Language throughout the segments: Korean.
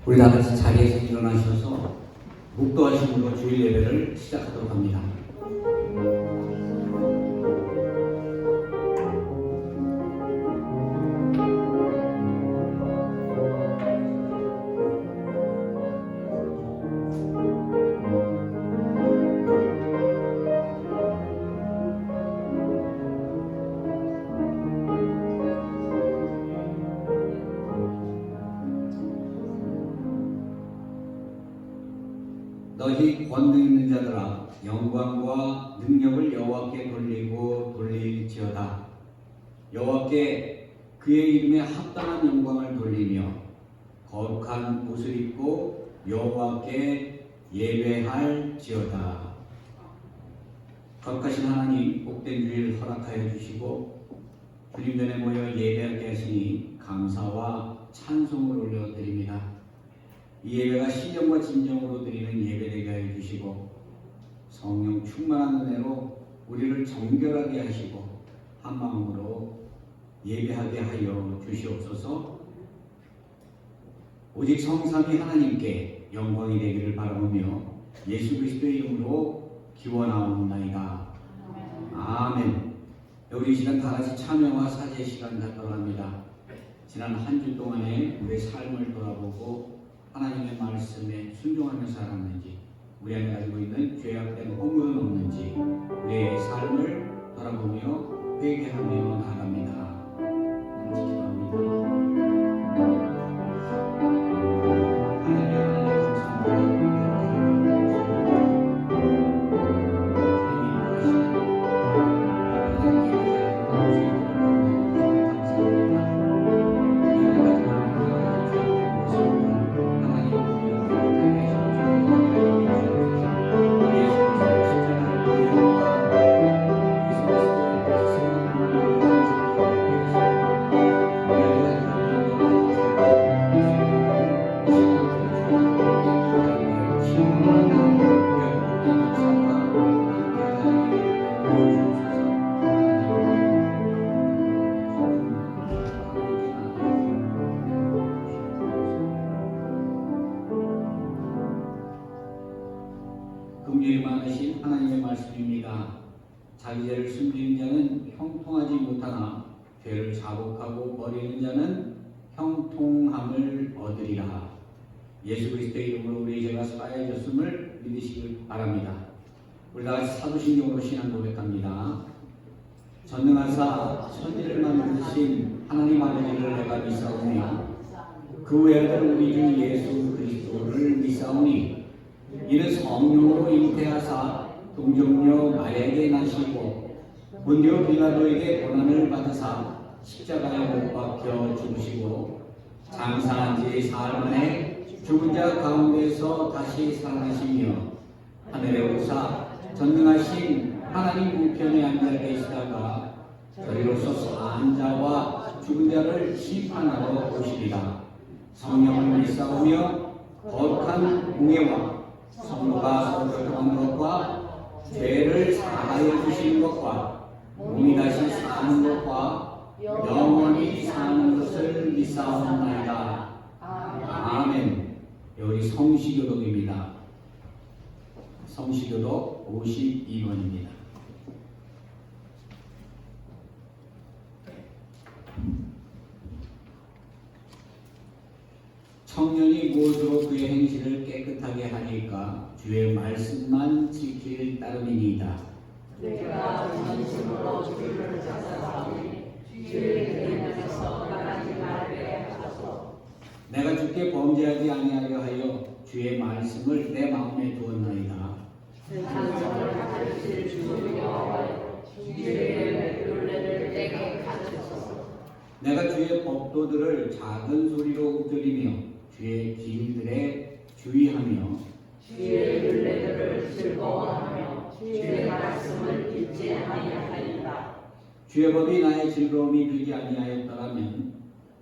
우리 다 같이 자리에서 일어나셔서 묵도하심으로 주일 예배를 시작하도록 합니다. 너희 권능 있는 자들아 영광과 능력을 여호와께 돌리고 돌릴지어다. 여호와께 그의 이름에 합당한 영광을 돌리며 거룩한 옷을 입고 여호와께 예배할지어다. 거룩하신 하나님, 복된 주일 허락하여 주시고 주님 전에 모여 예배하게 하시니 감사와 찬송을 올려드립니다. 이 예배가 신령과 진정으로 드리는 예배되게 하여 주시고 성령 충만한 은혜로 우리를 정결하게 하시고 한 마음으로 예배하게 하여 주시옵소서. 오직 성삼위 하나님께 영광이 되기를 바라보며 예수 그리스도의 이름으로 기원하옵나이다. 아멘. 우리 이 시간 다 같이 참여와 사죄 시간 갖도록 합니다. 지난 한 주 동안에 우리의 삶을 돌아보고 하나님의 말씀에 순종하며 살았는지, 우리 안에 가지고 있는 죄악된 허물은 없는지 우리의 삶을 돌아보며 회개하며 나아갑니다. 기도합니다. 긍휼이 많으신 하나님의 말씀입니다. 자기 죄를 숨기는 자는 형통하지 못하나 죄를 자복하고 버리는 자는 형통함을 얻으리라. 예수 그리스도의 이름으로 우리 죄가 사해졌음을 믿으시길 바랍니다. 우리 다 같이 사도신경으로 신앙 고백합니다. 전능하사 천지를 만드신 하나님 아버지를 내가 믿사오며 그 외아들 우리 주 예수 그리스도를 믿사오니 이는 성령으로 잉태하사 동정녀 마리아에게 나시고 본디오 빌라도에게 고난을 받으사 십자가에 못 박혀 죽으시고 장사한 지 사흘 만에 죽은 자 가운데서 다시 살아나시며 하늘에 오르사 전능하신 하나님 우편에 앉아 계시다가 저리로서 산 자와 죽은 자를 심판하러 오시리라. 성령을 믿사오며 거룩한 공예와 성도가 서로 교통하는 것과 죄를 사하여 주시는 것과 몸이 다시 사는 것과 영원히 사는 것을 믿사옵나이다. 아멘. 여기 성시교독입니다. 성시교독 52번입니다. 청년이 무엇으로 그의 행실을 깨끗하게 하리까? 주의 말씀만 지킬 따름이니이다. 내가 전심으로 주를 찾아가오니 주의 이름에서 나가지 말게 하소서. 내가 주께 범죄하지 아니하려 하여 주의 말씀을 내 마음에 두었나이다. 세상을 가르칠 주 여호와여, 주의 율례를 내게 가르치소서. 내가 주의 법도들을 작은 소리로 읊조리며 주의 길들에 주의하며 주의 율례들을 즐거워하며 주의 말씀을 잊지 아니하리라. 주의 법이 나의 즐거움이 되지 아니하였더라면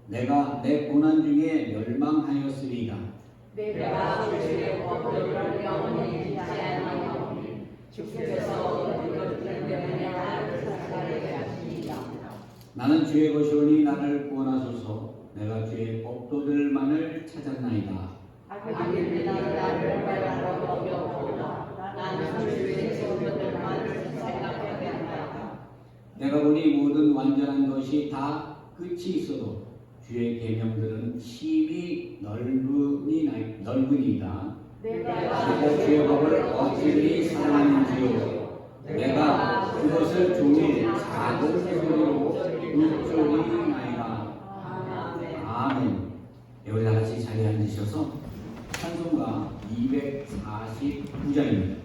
내가 내 고난 중에 멸망하였으리이다. 내가 주의 법도를 영원히 잊지 아니하오니 주께서 이것들 때문에 나를 살게 하시니라. 나는 주의 것이오니 나를 구원하소서. 내가 주의 법도들만을 찾았나이다. 아기들이 나를 배라고 여겨보나 나는 주의 소명들만을 생각하게 한다. 내가 보니 모든 완전한 것이 다 끝이 있어도 주의 계명들은 심히 넓으니이다. 내가 주의 법을 어찌리 사랑하는지요. 내가 그것을 종일 작은 소리로 울조리나이다. 아멘. 우리 다 같이 자리에 앉으셔서 찬송가 249장입니다.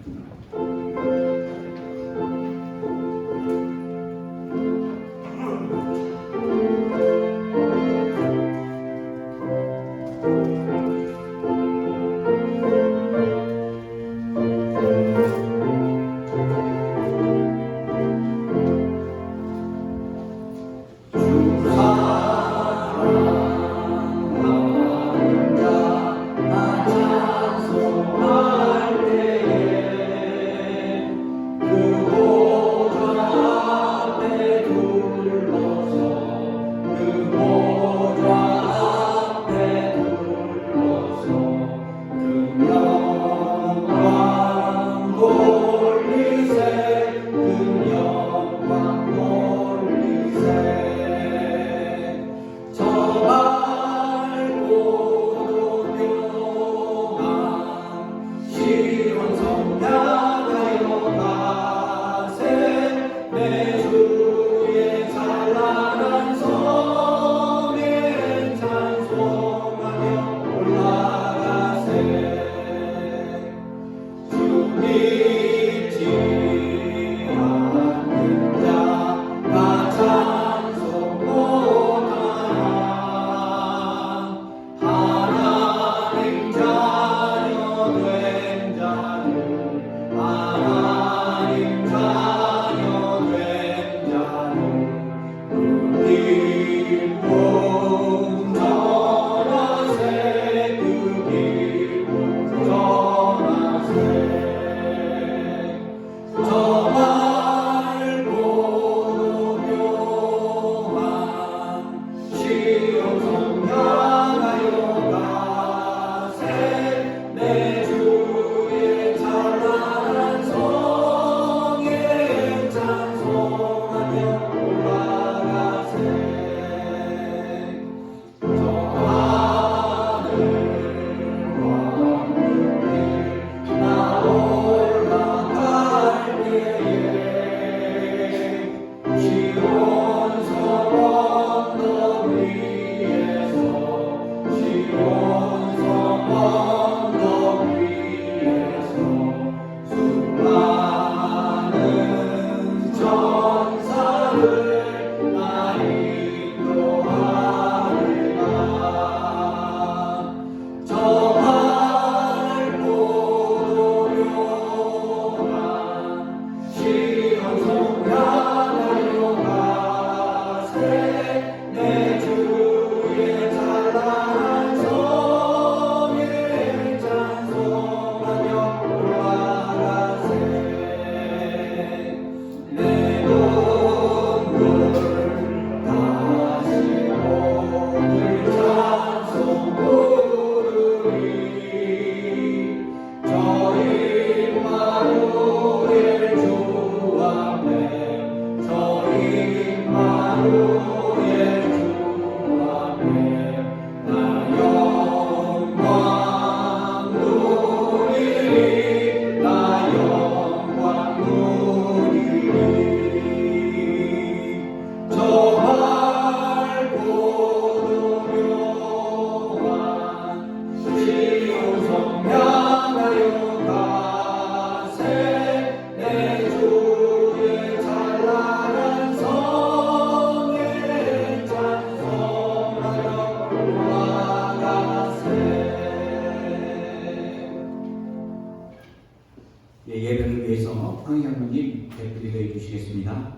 예배를 위해서 황희경님 대표를 해주시겠습니다.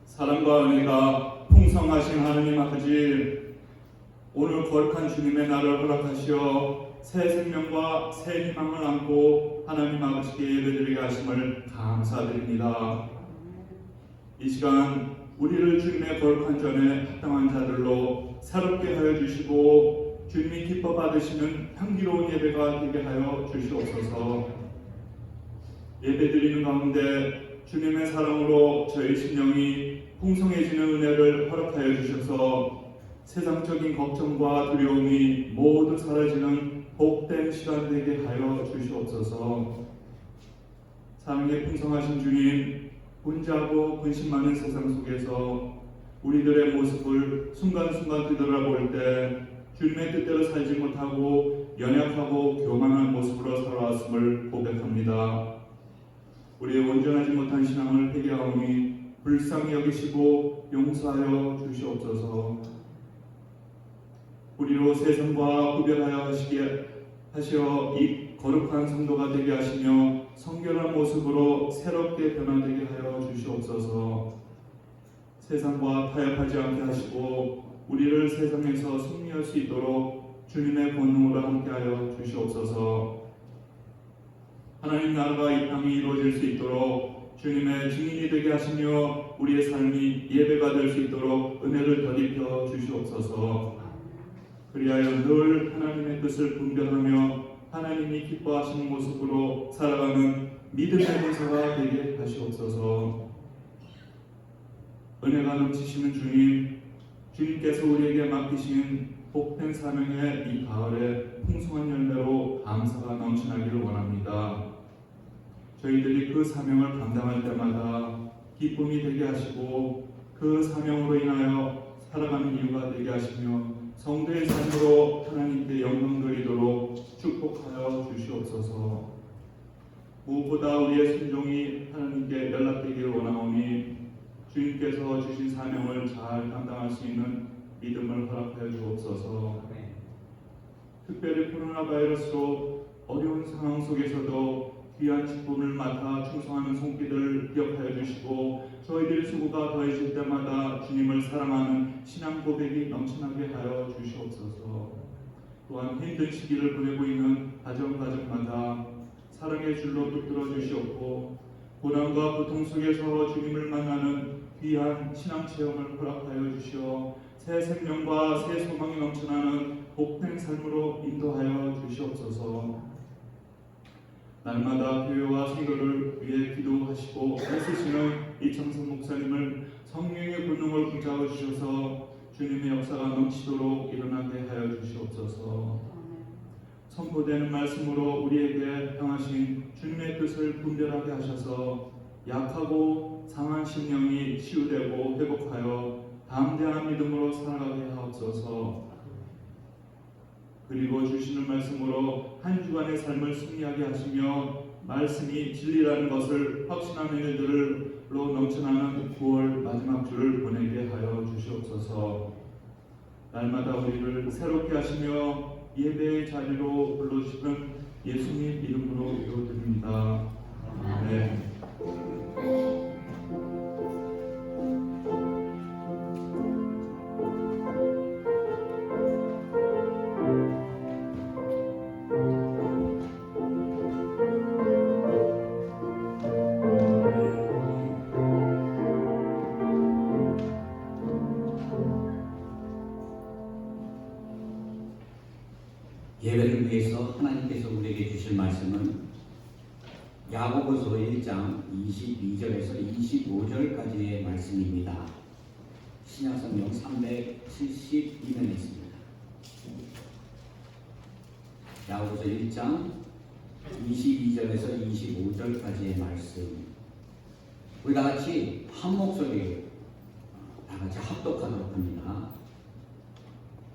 사랑과 은혜가 풍성하신 하느님 아버지, 오늘 거룩한 주님의 날을 허락하시어 새 생명과 새 희망을 안고 하나님 아버지께 예배드리게 하심을 감사드립니다. 이 시간 우리를 주님의 거룩한 전에 합당한 자들로 새롭게 하여 주시고 주님이 기뻐 받으시는 향기로운 예배가 되게 하여 주시옵소서. 예배드리는 가운데 주님의 사랑으로 저희 심령이 풍성해지는 은혜를 허락하여 주셔서 세상적인 걱정과 두려움이 모두 사라지는 복된 시간 되게 하여 주시옵소서. 사랑의 풍성하신 주님, 분주하고 근심 많은 세상 속에서 우리들의 모습을 순간순간 뒤돌아볼 때 주님의 뜻대로 살지 못하고 연약하고 교만한 모습으로 살아왔음을 고백합니다. 우리의 온전하지 못한 신앙을 회개하오니 불쌍히 여기시고 용서하여 주시옵소서. 우리로 세상과 구별하여 하시어 이 거룩한 성도가 되게 하시며 성결한 모습으로 새롭게 변화되게 하여 주시옵소서. 세상과 타협하지 않게 하시고 우리를 세상에서 승리할 수 있도록 주님의 권능으로 함께하여 주시옵소서. 하나님 나라가 이 땅에 이루어질 수 있도록 주님의 증인이 되게 하시며 우리의 삶이 예배가 될 수 있도록 은혜를 더입혀 주시옵소서. 그리하여 늘 하나님의 뜻을 분별하며 하나님이 기뻐하시는 모습으로 살아가는 믿음의 권세가 되게 하시옵소서. 은혜가 넘치시는 주님, 주님께서 우리에게 맡기신 복된 사명의 이 가을에 풍성한 열매로 감사가 넘쳐나기를 원합니다. 저희들이 그 사명을 감당할 때마다 기쁨이 되게 하시고 그 사명으로 인하여 살아가는 이유가 되게 하시며 성도의 삶으로 하나님께 영광 돌리도록 축복하여 주시옵소서. 무엇보다 우리의 순종이 하나님께 연락되기를 원하오니 주님께서 주신 사명을 잘 감당할 수 있는 믿음을 허락하여 주옵소서. 특별히 코로나 바이러스로 어려운 상황 속에서도 귀한 직분을 맡아 충성하는 손길을 기억하여 주시고 저희들의 수고가 더해질 때마다 주님을 사랑하는 신앙 고백이 넘쳐나게 하여 주시옵소서. 또한 힘든 시기를 보내고 있는 가정마다 사랑의 줄로 붙들어 주시옵고 고난과 고통 속에서 주님을 만나는 귀한 신앙 체험을 허락하여 주시어 새 생명과 새 소망이 넘쳐나는 복된 삶으로 인도하여 주시옵소서. 날마다 교회와 성도를 위해 기도하시고 애쓰시는 이창선 목사님을 성령의 권능을 붙잡아 주셔서 주님의 역사가 넘치도록 일어나게 하여 주시옵소서. 선포되는 말씀으로 우리에게 향하신 주님의 뜻을 분별하게 하셔서 약하고 상한 심령이 치유되고 회복하여 담대한 믿음으로 살아가게 하옵소서. 그리고 주시는 말씀으로 한 주간의 삶을 승리하게 하시며 말씀이 진리라는 것을 확신하는 일들로 넘쳐나는 9월 마지막 주를 보내게 하여 주시옵소서. 날마다 우리를 새롭게 하시며 예배의 자리로 불러주시는 예수님 이름으로 기도드립니다. 아멘. 예배를 위해서 하나님께서 우리에게 주실 말씀은 야고보서 1장 22절에서 25절까지의 말씀입니다. 신약성경 372면에 있습니다. 야고보서 1장 22절에서 25절까지의 말씀, 우리 다 같이 한 목소리로 다 같이 합독하도록 합니다.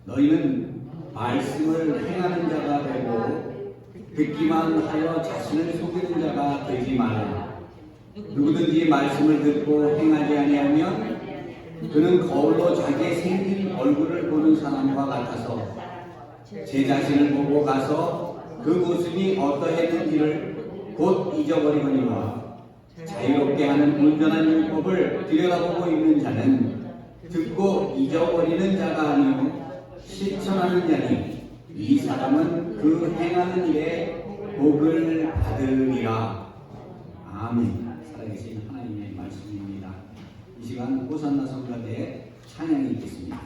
너희는 말씀을 행하는 자가 되고 듣기만 하여 자신을 속이는 자가 되지 말라. 누구든지 말씀을 듣고 행하지 아니하면 그는 거울로 자기의 생긴 얼굴을 보는 사람과 같아서 제 자신을 보고 가서 그 모습이 어떠했는지를 곧 잊어버리거니와 자유롭게 하는 온전한 율법을 들여다보고 있는 자는 듣고 잊어버리는 자가 아니요 실천하는 자니 이 사람은 그 행하는 일에 복을 받으리라. 아멘. 살아계신 하나님의 말씀입니다. 이 시간 호산나 성가대의 찬양이 있겠습니다.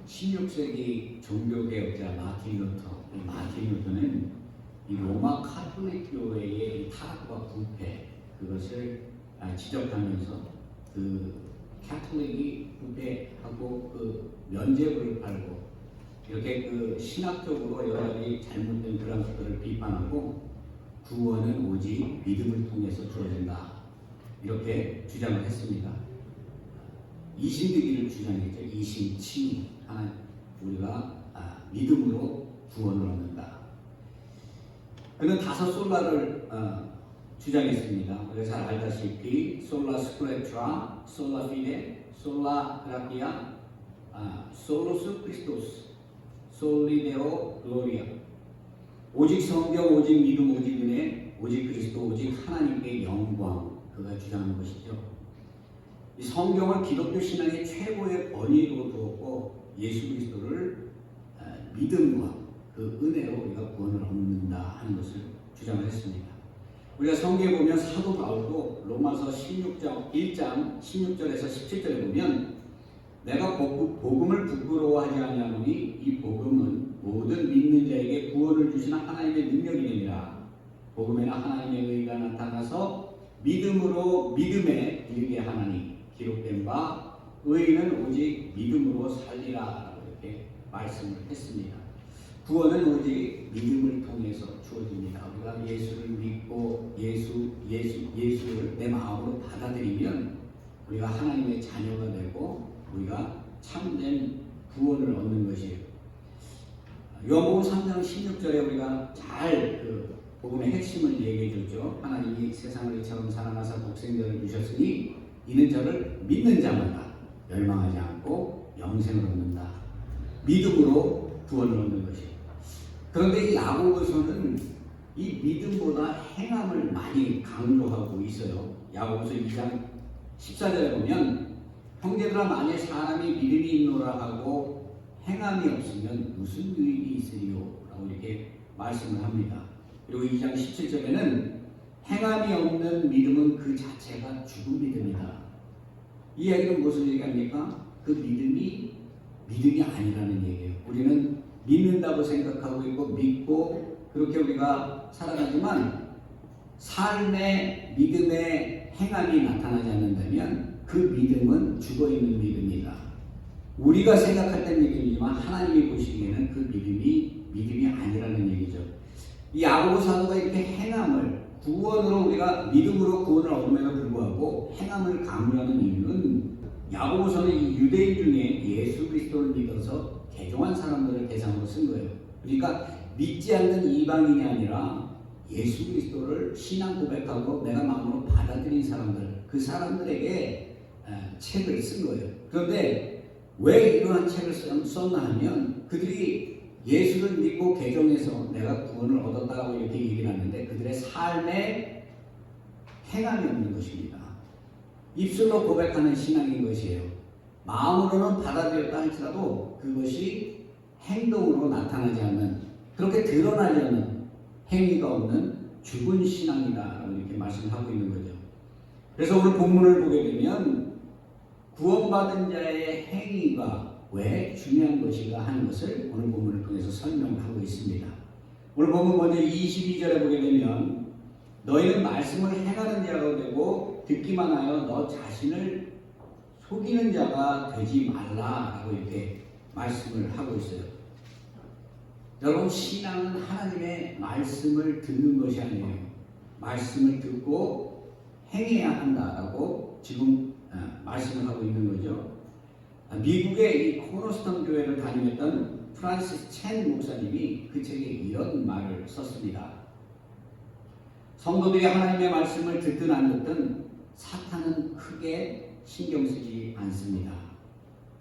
(16세기) 종교개혁자 마틴 루터. 마틴 루터는 이 로마 카톨릭 교회의 타락과 부패, 그것을 지적하면서 그 카톨릭이 부패하고 그 면죄부를 팔고 이렇게 그 신학적으로 여러 가지 잘못된 그런 것들을 비판하고 구원은 오직 믿음을 통해서 주어진다, 이렇게 주장을 했습니다. 이신득기를 주장했죠. 이신칭의. 우리가 믿음으로 구원을 얻는다. 그는 5 솔라를 주장했습니다. 우리가 잘 알다시피 솔라 스크레트라, 솔라 피데, 솔라 그라티아, 솔로스 크리스토스, 솔리데오 글로리아. 오직 성경, 오직 믿음, 오직 은혜, 오직 그리스도, 오직 하나님께 영광. 그가 주장하는 것이죠. 이 성경을 기독교 신앙의 최고의 권위로 두었고 예수 그리스도를 믿음과 그 은혜로 우리가 구원을 얻는다 하는 것을 주장을 했습니다. 우리가 성경에 보면 사도 바울도 로마서 1장 16절에서 17절에 보면 내가 복음을 부끄러워하지 아니하노니 이 복음은 모든 믿는 자에게 구원을 주시는 하나님의 능력이니라. 복음에는 하나님의 의가 나타나서 믿음으로 믿음에 이르게 하나니 기록된 바 의인은 오직 믿음으로 살리라, 이렇게 말씀을 했습니다. 구원은 오직 믿음을 통해서 주어집니다. 우리가 예수를 믿고 예수를 내 마음으로 받아들이면 우리가 하나님의 자녀가 되고 우리가 참된 구원을 얻는 것이에요. 요한복음 3장 16절에 우리가 잘 그 복음의 핵심을 얘기해 줬죠. 하나님이 세상을 이처럼 사랑하사 독생자를 주셨으니 이는 저를 믿는 자마다 멸망하지 않고 영생을 얻는다. 믿음으로 구원을 얻는 것이에요. 그런데 이 야고보서는 이 믿음보다 행함을 많이 강조하고 있어요. 야고보서 2장 14절에 보면 형제들아 만일 사람이 믿음이 있노라 하고 행함이 없으면 무슨 유익이 있으리요? 라고 이렇게 말씀을 합니다. 그리고 2장 17절에는 행함이 없는 믿음은 그 자체가 죽은 믿음이다. 이 이야기는 무슨 얘기합니까? 그 믿음이 아니라는 얘기예요. 우리는 믿는다고 생각하고 있고 믿고 그렇게 우리가 살아가지만 삶의 믿음의 행함이 나타나지 않는다면 그 믿음은 죽어있는 믿음이다. 우리가 생각할 때 믿음이지만 하나님이 보시기에는 그 믿음이 아니라는 얘기죠. 이 야고보 사도가 이렇게 행함을 구원으로 우리가 믿음으로 구원을 얻음에도 불구하고 행함을 강조하는 이유는 야고보서는 이 유대인 중에 예수 그리스도를 믿어서 개종한 사람들을 대상으로 쓴 거예요. 그러니까 믿지 않는 이방인이 아니라 예수 그리스도를 신앙 고백하고 내가 마음으로 받아들인 사람들, 그 사람들에게 책을 쓴 거예요. 그런데 왜 이러한 책을 썼나 하면 그들이 예수를 믿고 개종해서 내가 구원을 얻었다고 이렇게 얘기를 하는데 그들의 삶에 행함이 없는 것입니다. 입술로 고백하는 신앙인 것이에요. 마음으로는 받아들였다 할지라도 그것이 행동으로 나타나지 않는, 그렇게 드러나지 않는 행위가 없는 죽은 신앙이다 이렇게 말씀하고 있는 거죠. 그래서 오늘 본문을 보게 되면 구원받은 자의 행위가 왜 중요한 것인가 하는 것을 오늘 본문을 통해서 설명하고 있습니다. 오늘 본문 먼저 22절에 보게 되면 너희는 말씀을 행하는 자가 되고 듣기만 하여 너 자신을 속이는 자가 되지 말라라고 이렇게 말씀을 하고 있어요. 여러분, 신앙은 하나님의 말씀을 듣는 것이 아니에요. 말씀을 듣고 행해야 한다라고 지금 말씀을 하고 있는 거죠. 미국의 이 코너스톤 교회를 다니던 프란시스 첸 목사님이 그 책에 이런 말을 썼습니다. 성도들이 하나님의 말씀을 듣든 안 듣든 사탄은 크게 신경 쓰지 않습니다.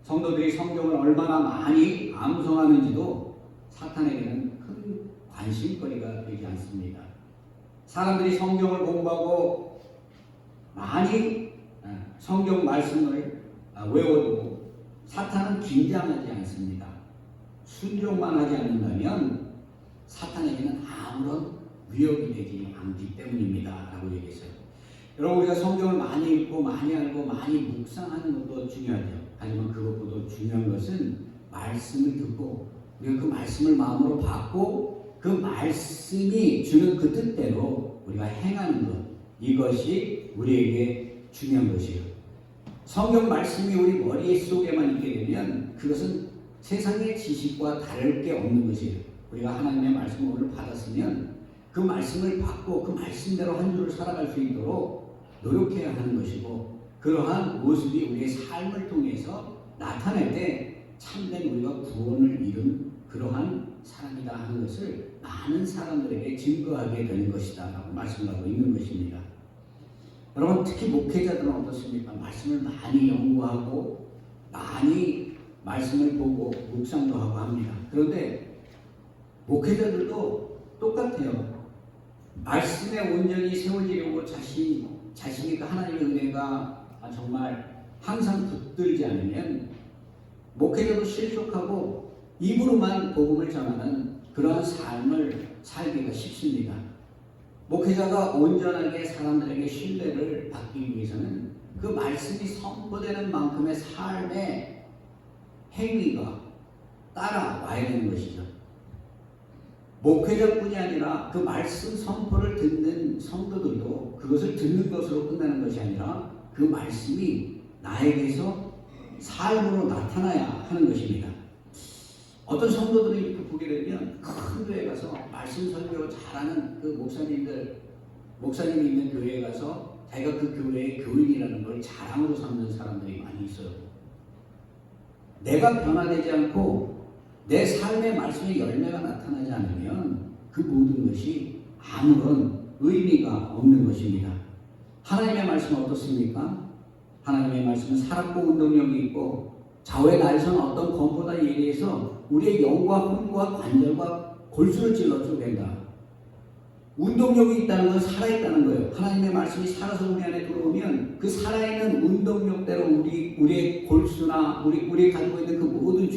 성도들이 성경을 얼마나 많이 암송하는지도 사탄에게는 큰 관심거리가 되지 않습니다. 사람들이 성경을 공부하고 많이 성경 말씀을 외워도 사탄은 긴장하지 않습니다. 순종만 하지 않는다면 사탄에게는 아무런 위협이 되지 않기 때문입니다. 라고 얘기했어요. 여러분, 우리가 성경을 많이 읽고 많이 알고 많이 묵상하는 것도 중요하죠. 하지만 그것보다 중요한 것은 말씀을 듣고 우리가 그 말씀을 마음으로 받고 그 말씀이 주는 그 뜻대로 우리가 행하는 것, 이것이 우리에게 중요한 것이에요. 성경 말씀이 우리 머릿속에만 있게 되면 그것은 세상의 지식과 다를 게 없는 것이에요. 우리가 하나님의 말씀을 오늘 받았으면 그 말씀을 받고 그 말씀대로 한 주를 살아갈 수 있도록 노력해야 하는 것이고, 그러한 모습이 우리의 삶을 통해서 나타날 때 참된 우리가 구원을 이룬 그러한 사람이다 하는 것을 많은 사람들에게 증거하게 되는 것이다 라고 말씀하고 있는 것입니다. 여러분, 특히 목회자들은 어떻습니까? 말씀을 많이 연구하고 많이 말씀을 보고 묵상도 하고 합니다. 그런데 목회자들도 똑같아요. 말씀에 온전히 세워지려고 자신이 그 하나님의 은혜가 정말 항상 붙들지 않으면 목회자도 실족하고 입으로만 복음을 전하는 그러한 삶을 살기가 쉽습니다. 목회자가 온전하게 사람들에게 신뢰를 받기 위해서는 그 말씀이 선포되는 만큼의 삶의 행위가 따라와야 되는 것이죠. 목회자뿐이 아니라 그 말씀 선포를 듣는 성도들도 그것을 듣는 것으로 끝나는 것이 아니라 그 말씀이 나에게서 삶으로 나타나야 하는 것입니다. 어떤 성도들이 이렇게 보게 되면 큰 교회에 가서 말씀 설교 잘하는 그 목사님이 있는 교회에 가서 자기가 그 교회의 교인이라는 걸 자랑으로 삼는 사람들이 많이 있어요. 내가 변화되지 않고 내 삶의 말씀의 열매가 나타나지 않으면 그 모든 것이 아무런 의미가 없는 것입니다. 하나님의 말씀은 어떻습니까? 하나님의 말씀은 살았고 운동력이 있고 좌우의 날선 어떤 검보다 예리해서 우리의 영과 혼과 관절과 골수를 찔러 쪼갠다. 운동력이 있다는 건 살아있다는 거예요. 하나님의 말씀이 살아서 우리 안에 들어오면 그 살아있는 운동력대로 우리의 골수나 우리 가지고 있는 그 모든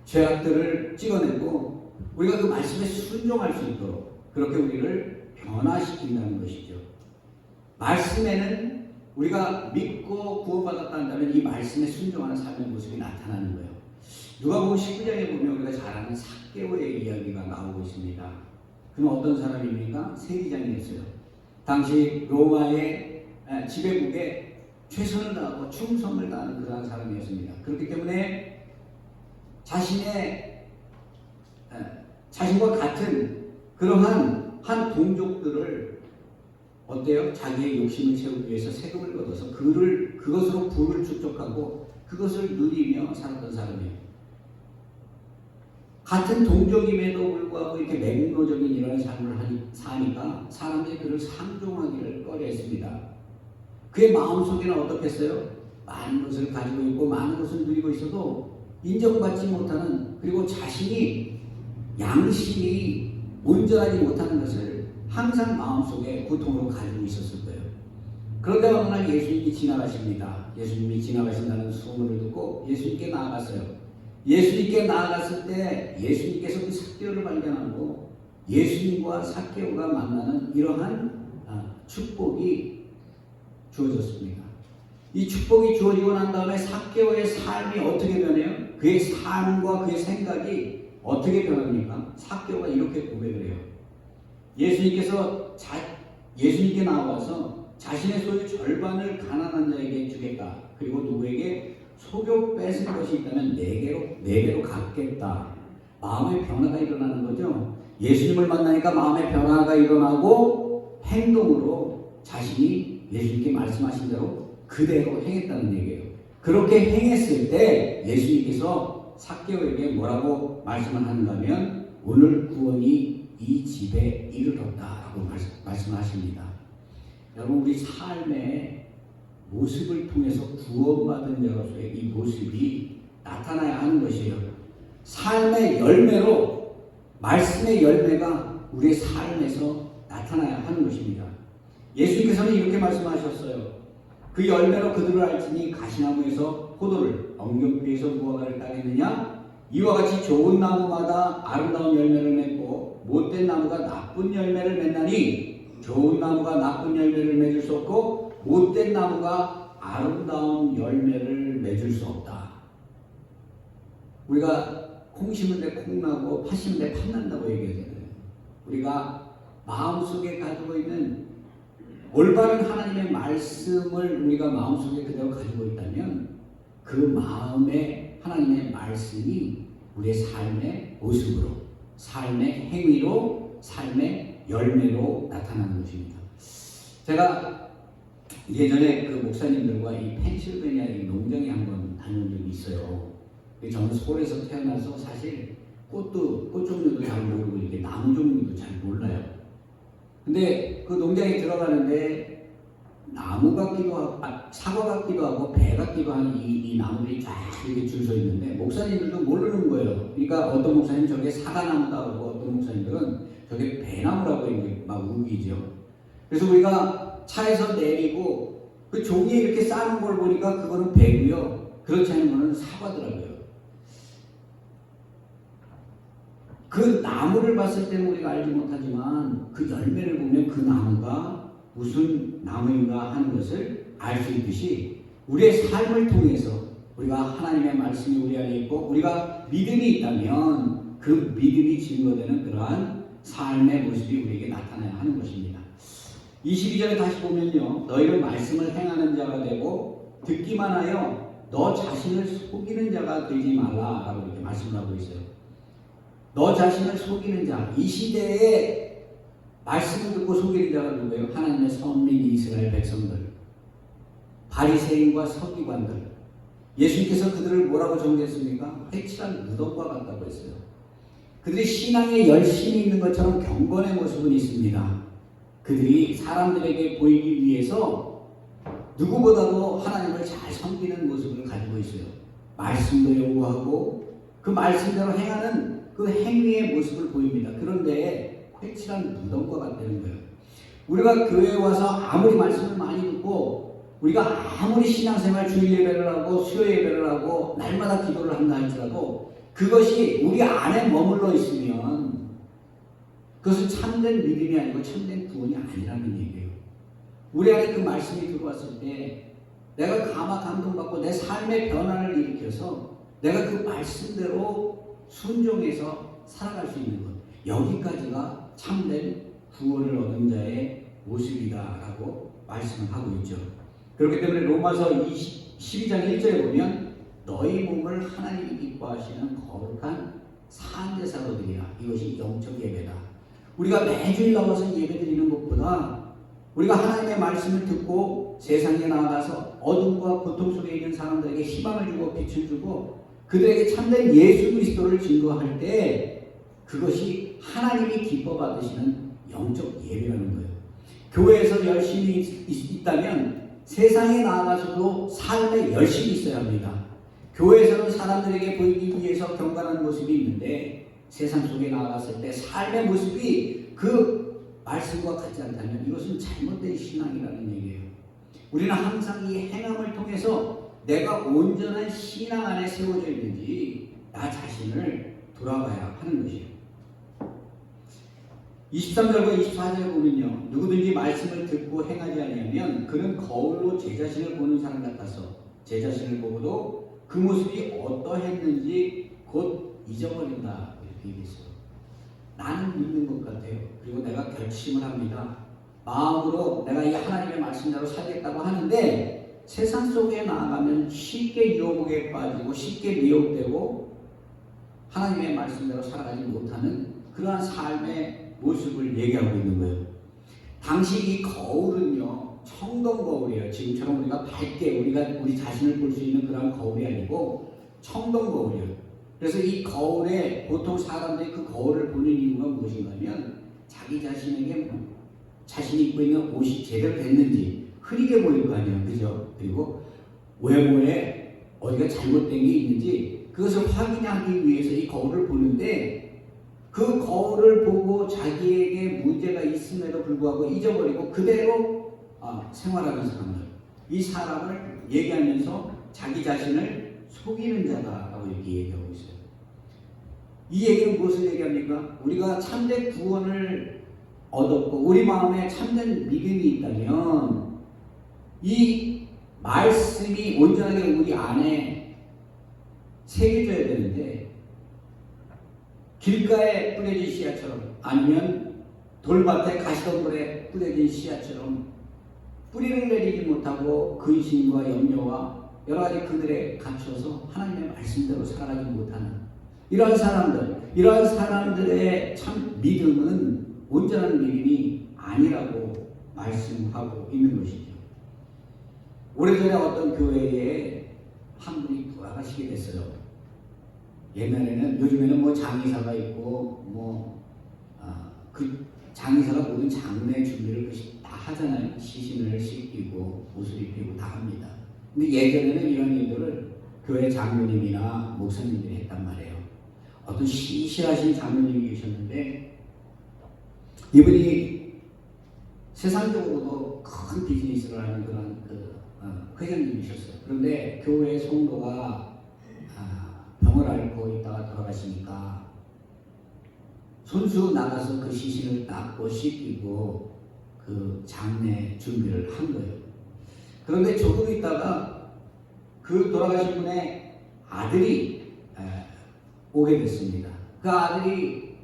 죄악들을 찍어내고 우리가 그 말씀에 순종할 수 있도록 그렇게 우리를 변화시킨다는 것이죠. 말씀에는 우리가 믿고 구원받았다 한다면 이 말씀에 순종하는 삶의 모습이 나타나는 거예요. 누가복음 19장에 보면 우리가 잘 아는 삭개오의 이야기가 나오고 있습니다. 그는 어떤 사람입니까? 세리장이었어요. 당시 로마의 지배국에 최선을 다하고 충성을 다하는 그러한 사람이었습니다. 그렇기 때문에 자신과 같은 그러한 한 동족들을 어때요? 자기의 욕심을 채우기 위해서 세금을 걷어서 그것으로 부를 축적하고 그것을 누리며 살았던 사람이에요. 같은 동족임에도 불구하고 이렇게 맹로적인 이런 삶을 사니까 사람들이 그를 상종하기를 꺼려했습니다. 그의 마음속에는 어떻겠어요? 많은 것을 가지고 있고 많은 것을 누리고 있어도 인정받지 못하는, 그리고 자신이 양심이 온전하지 못하는 것을 항상 마음속에 고통으로 가지고 있었을 거예요. 그런데 어느 날 예수님이 지나가십니다. 예수님이 지나가신다는 소문을 듣고 예수님께 나아갔어요. 예수님께 나아갔을 때 예수님께서 그 삭개오를 발견하고 예수님과 삭개오가 만나는 이러한 축복이 주어졌습니다. 이 축복이 주어지고 난 다음에 삭개오의 삶이 어떻게 변해요? 그의 삶과 그의 생각이 어떻게 변합니까? 삭개오가 이렇게 고백을 해요. 예수님께 나와서 자신의 소유 절반을 가난한 자에게 주겠다. 그리고 누구에게 속여 뺏은 것이 있다면 네 배로 갚겠다. 마음의 변화가 일어나는 거죠. 예수님을 만나니까 마음의 변화가 일어나고 행동으로 자신이 예수님께 말씀하신 대로 그대로 행했다는 얘기예요. 그렇게 행했을 때 예수님께서 삭개오에게 뭐라고 말씀을 하는가 하면 오늘 구원이 이 집에 이르렀다라고 말씀하십니다. 여러분, 우리 삶의 모습을 통해서 구원받은 자로서의 이 모습이 나타나야 하는 것이에요. 삶의 열매로, 말씀의 열매가 우리의 삶에서 나타나야 하는 것입니다. 예수님께서는 이렇게 말씀하셨어요. 그 열매로 그들을 알지니 가시나무에서 포도를, 엉겅퀴에서 무화과를 따겠느냐? 이와 같이 좋은 나무마다 아름다운 열매를 맺고 못된 나무가 나쁜 열매를 맺나니 좋은 나무가 나쁜 열매를 맺을 수 없고 못된 나무가 아름다운 열매를 맺을 수 없다. 우리가 콩 심을 때 콩 나고 팥 심을 때 팥 난다고 얘기하잖아요. 우리가 마음속에 가지고 있는 올바른 하나님의 말씀을 우리가 마음속에 그대로 가지고 있다면 그 마음에 하나님의 말씀이 우리의 삶의 모습으로, 삶의 행위로, 삶의 열매로 나타나는 것입니다. 제가 예전에 그 목사님들과 이 펜실베니아 농장에 한번 다녀온 적이 있어요. 저는 서울에서 태어나서 사실 꽃 종류도 잘 모르고 이렇게 나무 종류도 잘 몰라요. 근데 그 농장에 들어가는데 나무 같기도 하고, 사과 같기도 하고, 배 같기도 한 이 나무들이 쫙 이렇게 줄 서 있는데 목사님들도 모르는 거예요. 그러니까 어떤 목사님 저게 사과나무다 하고 어떤 목사님들은 저게 배나무라고 이제 막 우기죠. 그래서 우리가 차에서 내리고 그 종이에 이렇게 싸는 걸 보니까 그거는 배고요. 그렇지 않은 거는 사과더라고요. 그 나무를 봤을 때는 우리가 알지 못하지만 그 열매를 보면 그 나무가 무슨 나무인가 하는 것을 알 수 있듯이 우리의 삶을 통해서 우리가 하나님의 말씀이 우리 안에 있고 우리가 믿음이 있다면 그 믿음이 증거되는 그러한 삶의 모습이 우리에게 나타나야 하는 것입니다. 22절에 다시 보면요. 너희는 말씀을 행하는 자가 되고 듣기만 하여 너 자신을 속이는 자가 되지 말라라고 이렇게 말씀을 하고 있어요. 너 자신을 속이는 자, 이 시대에 말씀을 듣고 속이는 자가 누구예요? 하나님의 선민 이스라엘 백성들, 바리새인과 서기관들. 예수님께서 그들을 뭐라고 정죄했습니까? 회칠한 무덤과 같다고 했어요. 그들이 신앙에 열심히 있는 것처럼 경건의 모습은 있습니다. 그들이 사람들에게 보이기 위해서 누구보다도 하나님을 잘 섬기는 모습을 가지고 있어요. 말씀도 연구하고 그 말씀대로 행하는 그 행위의 모습을 보입니다. 그런데 회칠한 무덤과 같다는 거예요. 우리가 교회에 와서 아무리 말씀을 많이 듣고 우리가 아무리 신앙생활 주일 예배를 하고 수요 예배를 하고 날마다 기도를 한다 할지라도 그것이 우리 안에 머물러 있으면 그것은 참된 믿음이 아니고 참된 구원이 아니라는 얘기예요. 우리 안에 그 말씀이 들어왔을 때 내가 감동받고 내 삶의 변화를 일으켜서 내가 그 말씀대로 순종해서 살아갈 수 있는 것, 여기까지가 참된 구원을 얻은 자의 모습이다라고 말씀을 하고 있죠. 그렇기 때문에 로마서 12장 1절에 보면 너희 몸을 하나님이 기뻐하시는 거룩한 산제사로 드리라. 이것이 영적 예배다. 우리가 매주일 나와서 예배 드리는 것보다 우리가 하나님의 말씀을 듣고 세상에 나가서 어둠과 고통 속에 있는 사람들에게 희망을 주고 빛을 주고 그들에게 참된 예수 그리스도를 증거할 때 그것이 하나님이 기뻐 받으시는 영적 예배라는 거예요. 교회에서 열심히 있다면 세상에 나아가서도 삶에 열심히 있어야 합니다. 교회에서는 사람들에게 보이기 위해서 경건한 모습이 있는데 세상 속에 나아갔을 때 삶의 모습이 그 말씀과 같지 않다면 이것은 잘못된 신앙이라는 얘기예요. 우리는 항상 이 행함을 통해서 내가 온전한 신앙 안에 세워져 있는지 나 자신을 돌아봐야 하는 것이에요. 23절과 24절을 보면요, 누구든지 말씀을 듣고 행하지 아니하면 그는 거울로 제 자신을 보는 사람 같아서 제 자신을 보고도 그 모습이 어떠했는지 곧 잊어버린다, 이렇게 얘기했어요. 나는 믿는 것 같아요. 그리고 내가 결심을 합니다. 마음으로 내가 이 하나님의 말씀대로 살겠다고 하는데 세상 속에 나아가면 쉽게 유혹에 빠지고 쉽게 미혹되고 하나님의 말씀대로 살아가지 못하는 그러한 삶의 모습을 얘기하고 있는 거예요. 당시 이 거울은요, 청동 거울이에요. 지금처럼 우리가 밝게 우리 자신을 볼 수 있는 그런 거울이 아니고 청동 거울이에요. 그래서 이 거울에 보통 사람들이 그 거울을 보는 이유가 무엇인가 하면 자기 자신에게 자신이 입고 있는 옷이 제대로 됐는지 흐리게 보일 거 아니에요. 그죠? 그리고 외모에 어디가 잘못된 게 있는지 그것을 확인하기 위해서 이 거울을 보는데 그 거울을 보고 자기에게 문제가 있음에도 불구하고 잊어버리고 그대로 생활하는 사람들, 이 사람을 얘기하면서 자기 자신을 속이는 자다라고 이렇게 얘기하고 있어요. 이 얘기는 무엇을 얘기합니까? 우리가 참된 구원을 얻었고 우리 마음에 참된 믿음이 있다면 이 말씀이 온전하게 우리 안에 새겨져야 되는데 길가에 뿌려진 씨앗처럼 아니면 돌밭에 가시덤불에 뿌려진 씨앗처럼 뿌리를 내리지 못하고 근심과 염려와 여러 가지 그들에 갇혀서 하나님의 말씀대로 살아가지 못하는 이러한 사람들의 참 믿음은 온전한 믿음이 아니라고 말씀하고 있는 것이죠. 오래전에 어떤 교회에 한 분이 돌아가시게 됐어요. 옛날에는, 요즘에는 뭐 장의사가 있고 그 장의사가 모든 장례 준비를 다 하잖아요. 시신을 씻기고 옷을 입히고 다 합니다. 근데 예전에는 이런 일들을 교회 장로님이나 목사님들이 했단 말이에요. 어떤 시시하신 장로님이 계셨는데 이분이 세상적으로도 큰 비즈니스를 하는 그런 회장님이셨어요. 그런데 교회 성도가 병을 앓고 있다가 돌아가시니까 손수 나가서 그 시신을 닦고 씻기고 그 장례 준비를 한 거예요. 그런데 조금 있다가 그 돌아가신 분의 아들이 오게 됐습니다. 그 아들이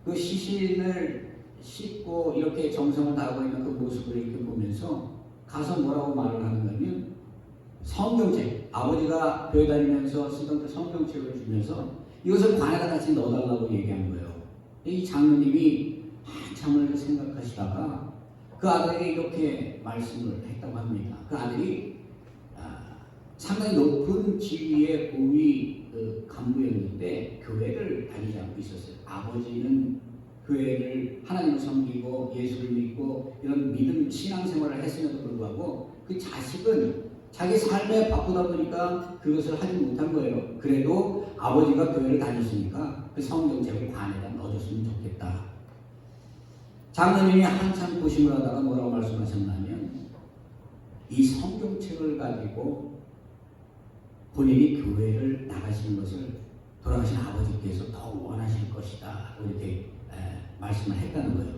그 시신을 씻고 이렇게 정성을 다하고 있는 그 모습을 이렇게 보면서 가서 뭐라고 말을 하는가면 성경책, 아버지가 교회 다니면서 쓰던 그 성경책을 주면서 이것을 관에다 같이 넣어달라고 얘기한 거예요. 이 장로님이 한참을 생각하시다가 그 아들에게 이렇게 말씀을 했다고 합니다. 그 아들이 상당히 높은 지위의 고위 간부였는데 교회를 다니지 않고 있었어요. 아버지는 교회를 하나님을 섬기고 예수를 믿고 이런 믿음 신앙생활을 했음에도 불구하고 그 자식은 자기 삶에 바쁘다 보니까 그것을 하지 못한 거예요. 그래도 아버지가 교회를 다녔으니까 그 성경책을 반에다 넣어줬으면 좋겠다. 장로님이 한참 고심을 하다가 뭐라고 말씀하셨냐면 이 성경책을 가지고 본인이 교회를 나가시는 것을 돌아가신 아버지께서 더 원하실 것이다. 이렇게 말씀을 했다는 거예요.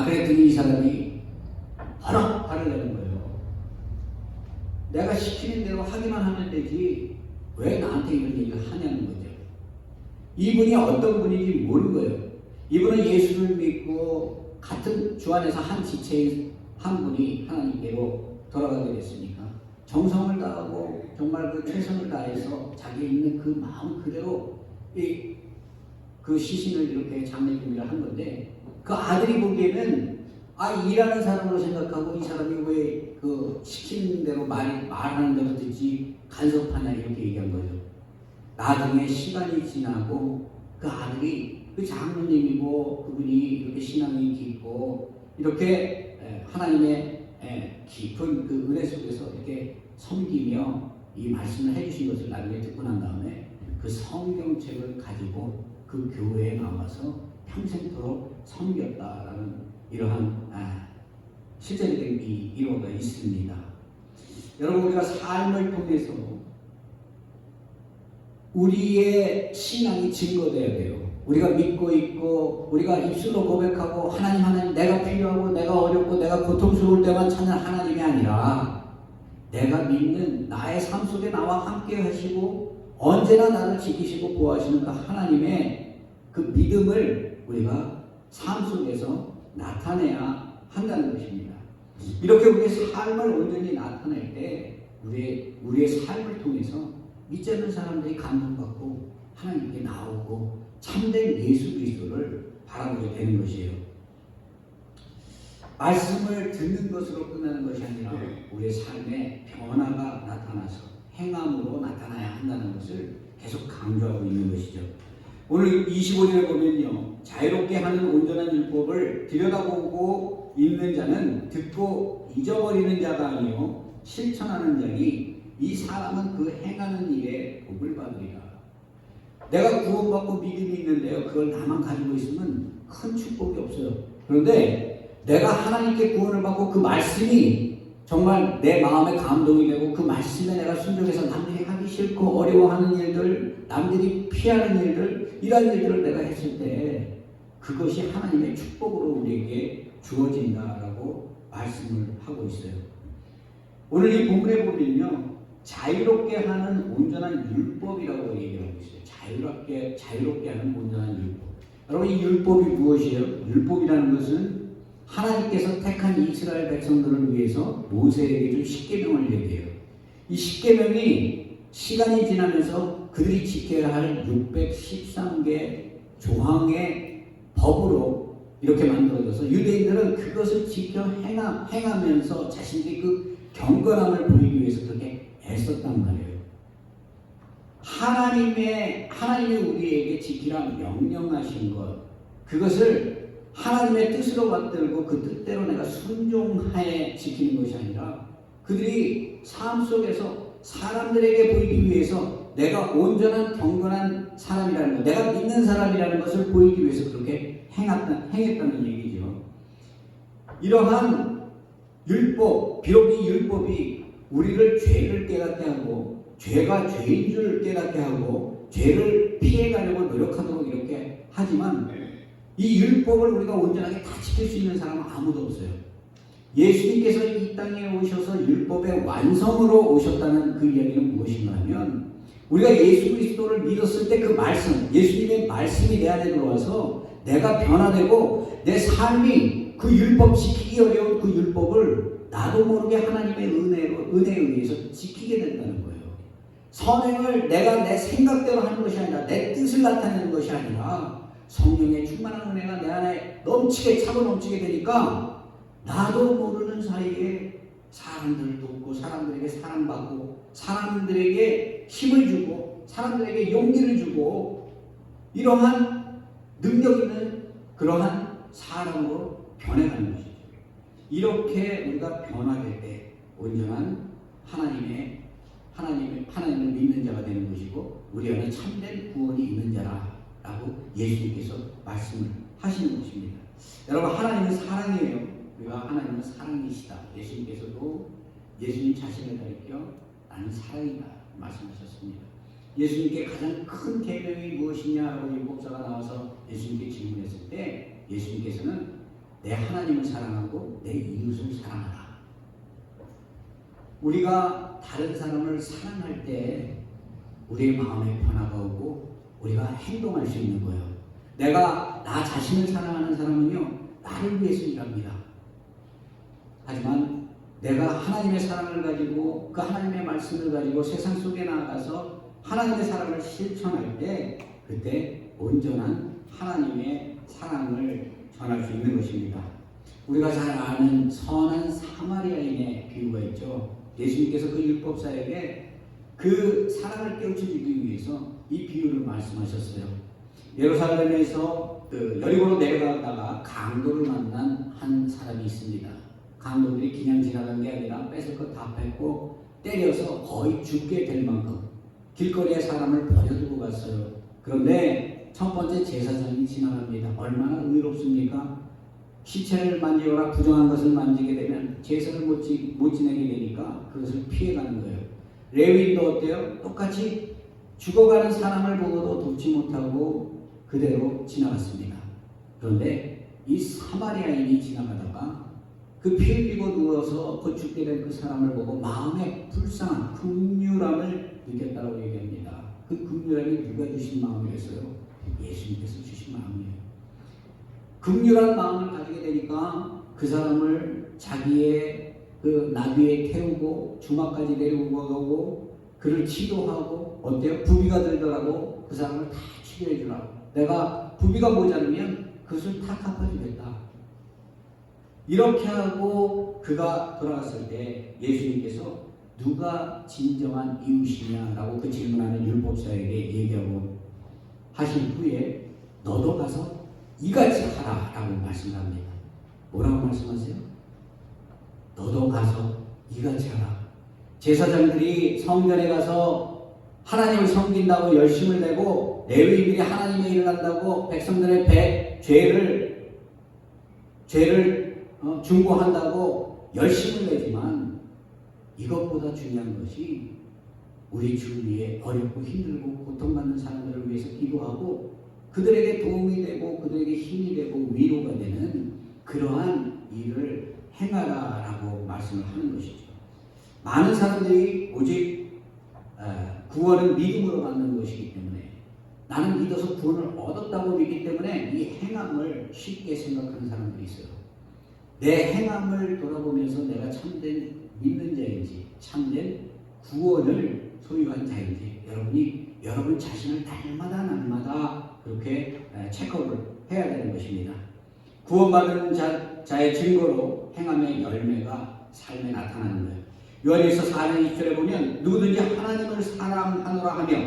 그랬더니 이 사람이 허락 화를 내는 거예요. 내가 시키는 대로 하기만 하면 되지 왜 나한테 이런 얘기를 하냐는 거죠. 이분이 어떤 분인지 모르는 거예요. 이분은 예수를 믿고 같은 주 안에서 한 지체인 한 분이 하나님께로 돌아가게 됐으니까 정성을 다하고 정말 그 최선을 다해서 자기 있는 그 마음 그대로 그 시신을 이렇게 장례 준비를 한 건데 그 아들이 보기에는 일하는 사람으로 생각하고 이 사람이 왜 그 시키는 대로 말하는 대로 듣지 간섭하냐 이렇게 얘기한 거죠. 나중에 시간이 지나고 그 아들이 그 장로님이고 그분이 이렇게 신앙이 깊고 이렇게 하나님의 깊은 그 은혜 속에서 이렇게 섬기며 이 말씀을 해주신 것을 나중에 듣고 난 다음에 그 성경책을 가지고 그 교회에 나와서 평생토록 섬겼다라는 이러한 실제적인 이론가 있습니다. 여러분 우리가 삶을 통해서 우리의 신앙이 증거되어야 돼요. 우리가 믿고 있고 우리가 입술로 고백하고 하나님 내가 필요하고 내가 어렵고 내가 고통스러울 때만 찾는 하나님이 아니라 내가 믿는 나의 삶 속에 나와 함께 하시고 언제나 나를 지키시고 보호하시는 그 하나님의 그 믿음을 우리가 삶 속에서 나타내야 한다는 것입니다. 이렇게 우리의 삶을 온전히 나타낼 때 우리의 삶을 통해서 믿지 않는 사람들이 감동받고 하나님께 나오고 참된 예수 그리스도를 바라보게 되는 것이에요. 말씀을 듣는 것으로 끝나는 것이 아니라 우리의 삶에 변화가 나타나서 행함으로 나타나야 한다는 것을 계속 강조하고 있는 것이죠. 오늘 25절에 보면요. 자유롭게 하는 온전한 율법을 들여다보고 읽는 자는 듣고 잊어버리는 자가 아니요 실천하는 자니 이 사람은 그 행하는 일에 복을 받으리라. 내가 구원받고 믿음이 있는데요. 그걸 나만 가지고 있으면 큰 축복이 없어요. 그런데 내가 하나님께 구원을 받고 그 말씀이 정말 내 마음에 감동이 되고 그 말씀에 내가 순종해서 남들이 하기 싫고 어려워하는 일들, 남들이 피하는 일들, 이런 일들을 내가 했을 때 그것이 하나님의 축복으로 우리에게 주어진다라고 말씀을 하고 있어요. 오늘 이 본문에 보면요. 자유롭게 하는 온전한 율법이라고 얘기하고 있어요. 자유롭게 하는 온전한 율법. 여러분 이 율법이 무엇이에요? 율법이라는 것은 하나님께서 택한 이스라엘 백성들을 위해서 모세에게 준 십계명을 얘기해요. 이 십계명이 시간이 지나면서 그들이 지켜야 할 613개 조항의 법으로 이렇게 만들어져서 유대인들은 그것을 지켜 행하면서 자신들이 그 경건함을 보이기 위해서 그렇게 애썼단 말이에요. 하나님이 우리에게 지키라 명령하신 것, 그것을 하나님의 뜻으로 받들고 그 뜻대로 내가 순종하에 지키는 것이 아니라 그들이 삶 속에서 사람들에게 보이기 위해서 내가 온전한 경건한 사람이라는 것, 내가 믿는 사람이라는 것을 보이기 위해서 그렇게 행했다는 얘기죠. 이러한 율법, 비록 이 율법이 우리를 죄를 깨닫게 하고 죄가 죄인 줄 깨닫게 하고 죄를 피해가려고 노력하도록 이렇게 하지만 이 율법을 우리가 온전하게 다 지킬 수 있는 사람은 아무도 없어요. 예수님께서 이 땅에 오셔서 율법의 완성으로 오셨다는 그 이야기는 무엇인가 하면 우리가 예수 그리스도를 믿었을 때 그 말씀, 예수님의 말씀이 내 안에 들어와서 내가 변화되고 내 삶이 그 율법 지키기 어려운 그 율법을 나도 모르게 하나님의 은혜에 의해서 지키게 된다는 거예요. 선행을 내가 내 생각대로 하는 것이 아니라 내 뜻을 나타내는 것이 아니라 성령의 충만한 은혜가 내 안에 넘치게 차고 넘치게 되니까 나도 모르는 사이에 사람들을 돕고 사람들에게 사랑받고 사람들에게 힘을 주고 사람들에게 용기를 주고 이러한 능력 있는 그러한 사람으로 변해가는 것이죠. 이렇게 우리가 변화될 때 온전한 하나님을 믿는 자가 되는 것이고 우리 안에 참된 구원이 있는 자라고 예수님께서 말씀을 하시는 것입니다. 여러분, 하나님은 사랑이에요. 우리가 하나님은 사랑이시다. 예수님께서도 예수님 자신을 가리켜 나는 사랑이다 말씀하셨습니다. 예수님께 가장 큰 계명이 무엇이냐라고 율법사가 나와서 예수님께 질문했을 때 예수님께서는 내 하나님을 사랑하고 내 이웃을 사랑하라. 우리가 다른 사람을 사랑할 때 우리의 마음에 변화가 오고 우리가 행동할 수 있는 거예요. 내가 나 자신을 사랑하는 사람은요, 나를 위해서 일합니다. 하지만 내가 하나님의 사랑을 가지고 그 하나님의 말씀을 가지고 세상 속에 나아가서 하나님의 사랑을 실천할 때 그때 온전한 하나님의 사랑을 전할 수 있는 것입니다. 우리가 잘 아는 선한 사마리아인의 비유가 있죠. 예수님께서 그 율법사에게 그 사랑을 깨우쳐주기 위해서 이 비유를 말씀하셨어요. 예루살렘에서 여리고로 내려가다가 강도를 만난 한 사람이 있습니다. 강도들이 그냥 지나간 게 아니라 뺏을 것 다 뺏고 때려서 거의 죽게 될 만큼 길거리에 사람을 버려두고 갔어요. 그런데 첫 번째 제사장이 지나갑니다. 얼마나 의롭습니까? 시체를 만지거나 부정한 것을 만지게 되면 제사를 못 지내게 되니까 그것을 피해가는 거예요. 레위인도 어때요? 똑같이 죽어가는 사람을 보고도 돕지 못하고 그대로 지나갔습니다. 그런데 이 사마리아인이 지나가다가 그 피 흘리고 누워서 그 죽게 된 그 사람을 보고 마음에 불쌍한 긍휼함을 느꼈다고 얘기합니다. 그 긍휼함이 누가 주신 마음이었어요? 예수님께서 주신 마음이에요. 긍휼한 마음을 가지게 되니까 그 사람을 자기의 그 나귀에 태우고 주막까지 내려오고 가고 그를 치료하고 어때요? 부비가 들더라도 그 사람을 다 치료해 주라고. 내가 부비가 모자르면 그것을 다 갚아주겠다. 이렇게 하고 그가 돌아갔을 때 예수님께서 누가 진정한 이웃이냐라고 그 질문하는 율법사에게 얘기하고 하신 후에 너도 가서 이같이 하라라고 말씀합니다. 뭐라고 말씀하세요? 너도 가서 이같이 하라. 제사장들이 성전에 가서 하나님을 섬긴다고 열심을 내고 레위인들이 하나님의 일을 한다고 백성들의 죄를 중보한다고 열심을 내지만 이것보다 중요한 것이 우리 주위에 어렵고 힘들고 고통받는 사람들을 위해서 기도하고 그들에게 도움이 되고 그들에게 힘이 되고 위로가 되는 그러한 일을 행하라라고 말씀을 하는 것이죠. 많은 사람들이 오직 구원은 믿음으로 받는 것이기 때문에 나는 믿어서 구원을 얻었다고 믿기 때문에 이 행함을 쉽게 생각하는 사람들이 있어요. 내 행함을 돌아보면서 내가 참된 믿는 자인지 참된 구원을 소유한 자인지 여러분 자신을 날마다 그렇게 체크업을 해야 되는 것입니다. 구원받은 자의 증거로 행함의 열매가 삶에 나타나는 거예요. 요한일서 4장 20절에 보면 누구든지 하나님을 사랑하노라 하며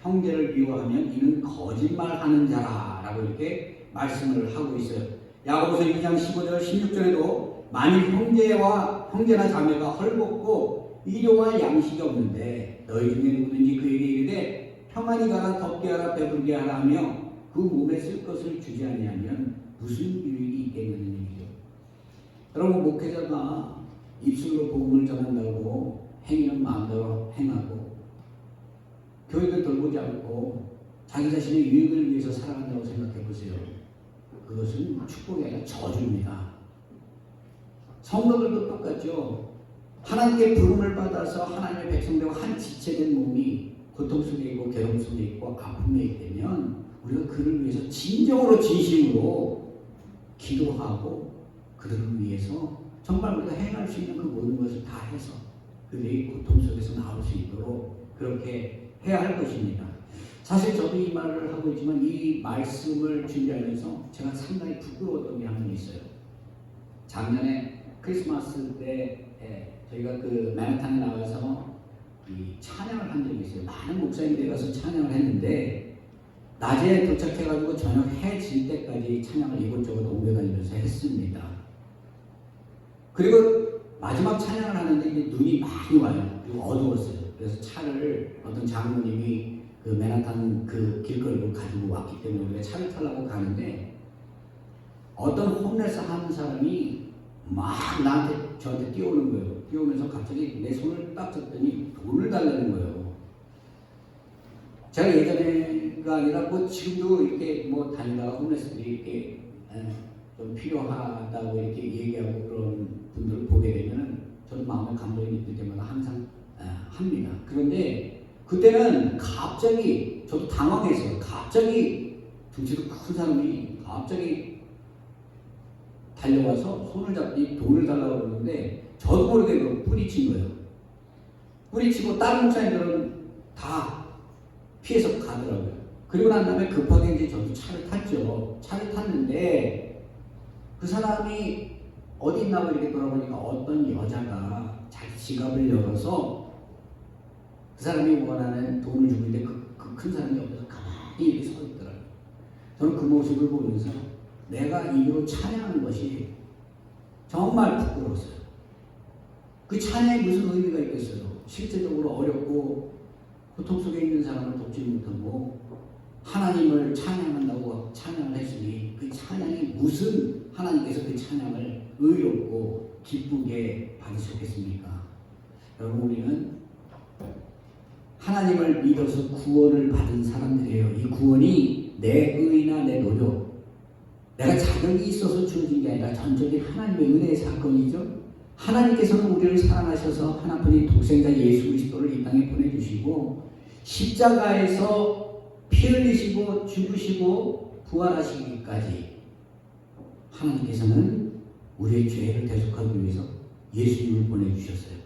형제를 미워하면 이는 거짓말하는 자라라고 이렇게 말씀을 하고 있어요. 야고보서 2장 15절 16절에도 만일 형제나 자매가 헐벗고 일용할 양식이 없는데 너희 중에 누구든지 그에게 이르되 평안히 가라 덥게 하라 배부르게 하라 하며 그 몸에 쓸 것을 주지 아니하면 무슨 유익이 있겠느냐는 얘기죠. 여러분, 목회자가 입술로 복음을 전한다고 행위는 마음대로 행하고 교회를 돌보지 않고 자기 자신의 유익을 위해서 살아간다고 생각해 보세요. 그것은 축복이 아니라 저주입니다. 성도들도 똑같죠. 하나님께 부름을 받아서 하나님의 백성되고 한 지체된 몸이 고통 속에 있고 괴로움 속에 있고 아픔에 있다면 우리가 그를 위해서 진정으로 진심으로 기도하고 그들을 위해서 정말 우리가 행할 수 있는 그 모든 것을 다 해서 그들이 고통 속에서 나올 수 있도록 그렇게 해야 할 것입니다. 사실 저도 이 말을 하고 있지만 이 말씀을 준비하면서 제가 상당히 부끄러웠던 게 한 번 있어요. 작년에 크리스마스 때 저희가 그 맨하탄에 나와서 이 찬양을 한 적이 있어요. 많은 목사님들이 가서 찬양을 했는데 낮에 도착해가지고 저녁 해 질 때까지 찬양을 이곳저곳 옮겨다니면서 했습니다. 그리고 마지막 찬양을 하는데 이제 눈이 많이 와요. 그리고 어두웠어요. 그래서 차를 어떤 장로님이 그 맨하탄 그 길거리로 가지고 왔기 때문에 우리가 차를 타려고 가는데 어떤 홈레스 하는 사람이 막 저한테 뛰어오는 거예요. 뛰어오면서 갑자기 내 손을 딱 잡더니 돈을 달라는 거예요. 제가 예전에가 아니라 뭐 지금도 이렇게 뭐 다니다가 홈레스들이 이렇게 좀 필요하다고 이렇게 얘기하고 그런 분들을 보게 되면은 저도 마음에 감동이 느낄 때마다 항상 합니다. 그런데 그때는 갑자기 저도 당황했어요. 갑자기 등치도 큰 사람이 갑자기 달려와서 손을 잡더니 돈을 달라고 그러는데 저도 모르게 그걸 뿌리친 거예요. 뿌리치고 다른 목사님들은 다 피해서 가더라고요. 그리고 난 다음에 급하게 이제 저도 차를 탔죠. 차를 탔는데 그 사람이 어디 있나고 이렇게 돌아보니까 어떤 여자가 자기 지갑을 열어서 그 사람이 원하는 돈을 주는데 그 큰 사람이 옆에서 가만히 이렇게 서 있더라고요. 저는 그 모습을 보면서 내가 입으로 찬양하는 것이 정말 부끄러웠어요. 그 찬양에 무슨 의미가 있겠어요? 실제적으로 어렵고 고통 속에 있는 사람을 돕지 못하고 하나님을 찬양한다고 찬양을 했으니 그 찬양이 무슨 하나님께서 그 찬양을 의롭고 기쁘게 받으셨겠습니까? 여러분 우리는 하나님을 믿어서 구원을 받은 사람들이에요. 이 구원이 내 의나 내 노력, 내가 자격이 있어서 주어진 게 아니라 전적인 하나님의 은혜의 사건이죠. 하나님께서는 우리를 사랑하셔서 하나뿐인 독생자 예수 그리스도를 이 땅에 보내주시고 십자가에서 피 흘리시고 죽으시고 부활하시기까지 하나님께서는 우리의 죄를 대속하기 위해서 예수님을 보내주셨어요.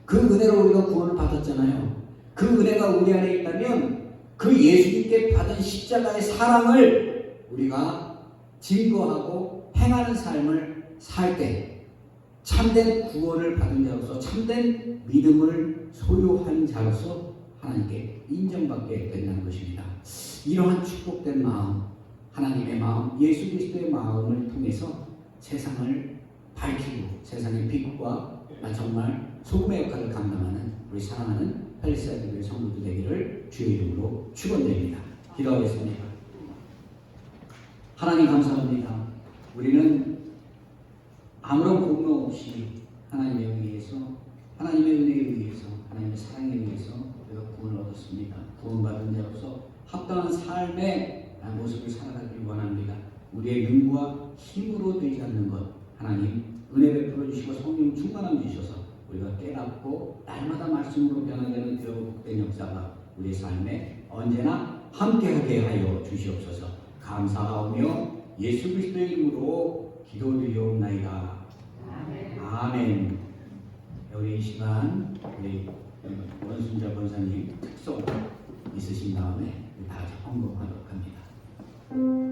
그 은혜로 우리가 구원을 받았잖아요. 그 은혜가 우리 안에 있다면 그 예수님께 받은 십자가의 사랑을 우리가 증거하고 행하는 삶을 살 때 참된 구원을 받은 자로서 참된 믿음을 소유한 자로서 하나님께 인정받게 된다는 것입니다. 이러한 축복된 마음, 하나님의 마음, 예수 그리스도의 마음을 통해서 세상을 밝히고 세상의 빛과 정말 소금의 역할을 감당하는 우리 사랑하는 펠리사이드교회 성도들 되기를 주의 이름으로 축원드립니다. 기도하겠습니다. 하나님 감사합니다. 우리는 아무런 공로 없이 하나님의 의해서 하나님의 은혜에 의해서 하나님의 사랑에 의해서 우리가 구원을 얻었습니다. 구원받은 자로서 합당한 삶의 모습을 살아가길 원합니다. 우리의 능과 힘으로 되지 않는 것 하나님 은혜 베풀어 주시고 성령 충만함 주셔서 우리가 깨닫고 날마다 말씀으로 변화되는 그 복된 역사가 우리의 삶에 언제나 함께하게 하여 주시옵소서. 감사하오며 예수 그리스도의 이름으로 기도드리옵나이다. 아멘. 우리 이 시간 우리 원순자 권사님 특송 있으신 다음에 다 같이 헌금하도록 합니다.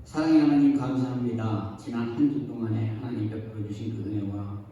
사랑의 하나님 감사합니다. 지난 한 주 동안에 하나님 베풀어 주신 그 은혜와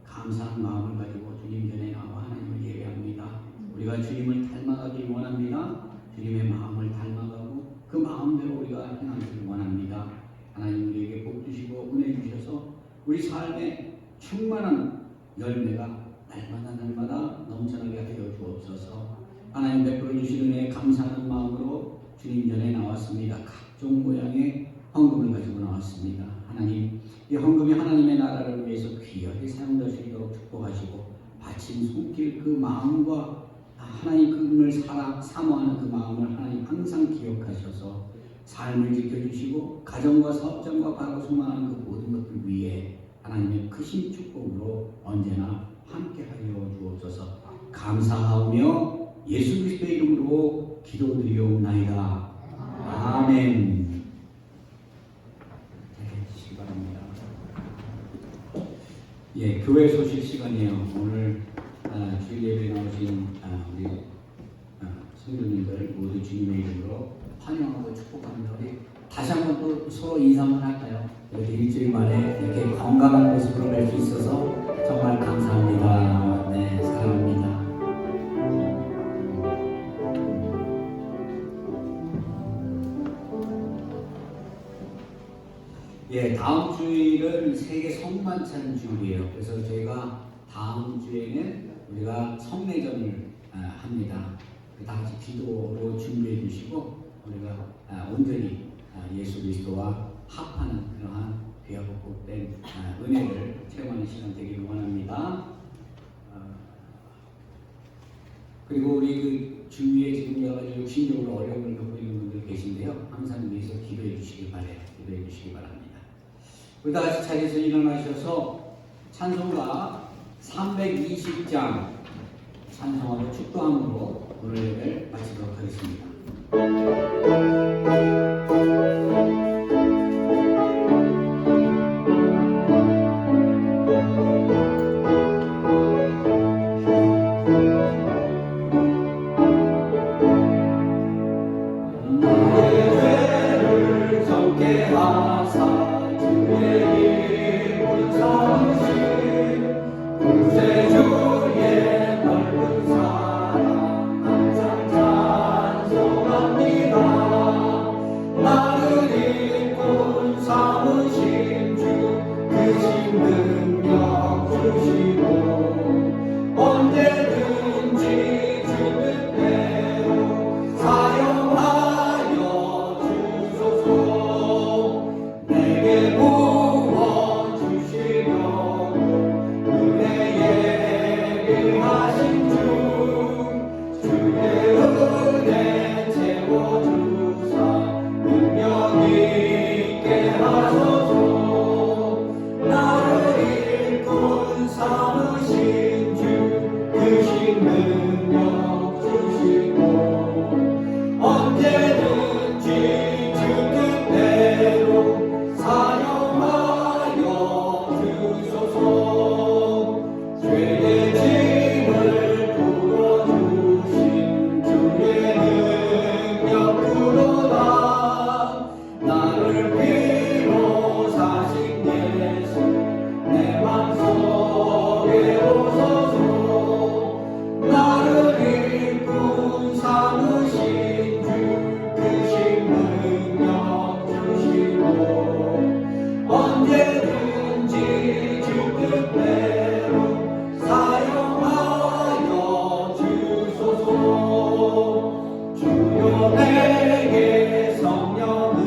감사한 마음을 가지고 주님 전에 나와 하나님을 예배합니다. 우리가 주님을 닮아가길 원합니다. 주님의 마음을 닮아가고 그 마음대로 우리가 행하기를 원합니다. 하나님 우리에게 복 주시고 은혜 주셔서 우리 삶에 충만한 열매가 날마다 넘쳐나게 하여 주옵소서. 하나님 베풀어 주신 은혜에 감사하는 마음으로 주님 전에 나왔습니다. 각종 모양의 헌금을 가지고 나왔습니다. 하나님, 이 헌금이 하나님의 나라를 위해서 귀하게 사용될 수 있도록 축복하시고 바친 손길 그 마음과 하나님 그분을 사모하는 그 마음을 하나님 항상 기억하셔서 삶을 지켜주시고 가정과 사업장과 바로 소망하는 그 모든 것들 위에 하나님의 크신 축복으로 언제나 함께하여 주옵소서. 감사하며 예수 그리스도의 이름으로 기도드리옵나이다. 아멘. 예, 교회 소식 시간이에요. 오늘 주일 예배에 나오신 우리 성도님들 모두 주님의 이름으로 환영하고 축복합니다. 우리 다시 한번 또 서로 인사만 할까요? 이렇게 일주일 만에 이렇게 건강한 모습으로 뵐 수 있어서 정말 감사합니다. 네, 사랑합니다. 예, 다음 주일은 세계 성만찬 주일이에요. 그래서 저희가 다음 주에는 우리가 성례전을 합니다. 다 같이 기도로 준비해 주시고 우리가 온전히 예수 그리스도와 합하는 그러한 귀하고 복된 은혜를 체험하는 시간 되기를 원합니다. 그리고 우리 그 주위에 지금 여러 가지 육신적으로 어려움을 겪고 있는 분들 계신데요. 항상 위해서 기도해 주시기 바래요. 기도해 주시기 바랍니다. 우리 다 같이 자리에서 일어나셔서 찬송가 320장 찬송하고 축도함으로 오늘 예배를 마치도록 하겠습니다. 주여 내게 성령으로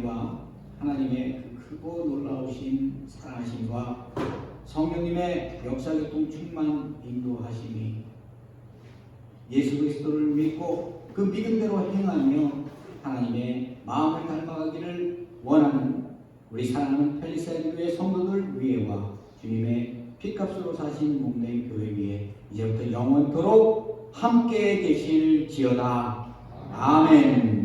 은혜와 하나님의 그 크고 놀라우신 사랑하심과 성령님의 역사교통 충만 인도하심이 예수 그리스도를 믿고 그 믿음대로 행하며 하나님의 마음을 닮아가기를 원하는 우리 사랑하는 펠리사이드 교회 성도들 위에와 주님의 피값으로 사신 목내 교회 위에 이제부터 영원토록 함께 계실지어다. 아멘.